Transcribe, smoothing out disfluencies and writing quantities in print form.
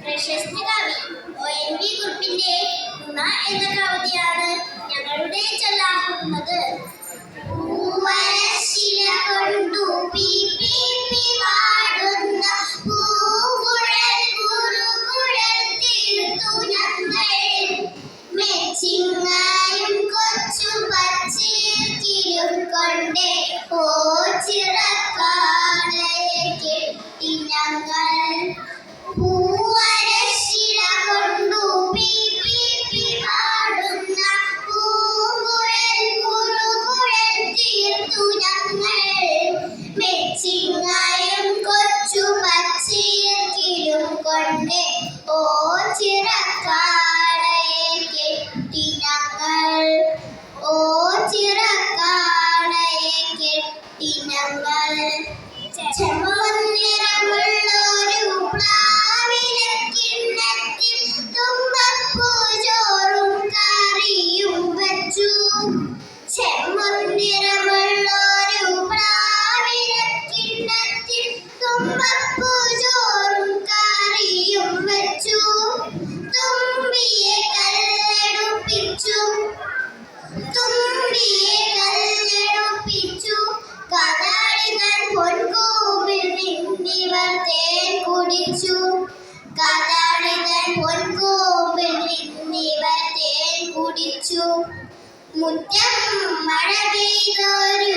പ്രശസ്ത കവി ONV കുറുപ്പിന്റെ നുണ എന്ന കവിതയാണ് ഞങ്ങളുടെ ചൊല്ലാകുന്നത്. പൂവരശില കൊണ്ടു പി പി പി പാടുന്ന പൂങ്കുഴൽ കുറുകുഴൽ തീർത്തു ഞങ്ങൾ. മെച്ചിങ്ങായും കൊച്ചു പച്ചീർക്കിലും കൊണ്ടേ ചിറക്കാളയെ കെട്ടി ഞങ്ങൾ. പൂവരശില കൊണ്ടു പി പി പി പാടുന്ന പൂങ്കുഴൽ കുറുകുഴൽ തീർത്തു ഞങ്ങൾ. മെച്ചിങ്ങായും കൊച്ചു പച്ചീർക്കിലും കൊണ്ടേ ചിറക്കാളയെ കെട്ടി ഞങ്ങൾ. ചിറക്കാളയെ കെട്ടി ഞങ്ങൾ. ചെമ്മനിറമുള്ളൊരു പ്ലാവിലക്കിണ്ണത്തിൽ തുമ്പപ്പൂ ചോറും കറിയും വച്ചു. ചെമ്മനിറമുള്ളൊരു പ്ലാവിലക്കിണ്ണത്തിൽ തുമ്പപ്പൂ ചോറും കറിയും വച്ചു. തുമ്പിയെ കല്ലെടുപ്പിച്ചു കദളികൾ പൊൻകൂമ്പിൽ നിന്നിവർ തേൻ കുടിച്ചു. കദളികൾ പൊൻകൂമ്പിൽ നിന്നിവർ തേൻ കുടിച്ചു. മുറ്റം മഴ പെയ്തൊരു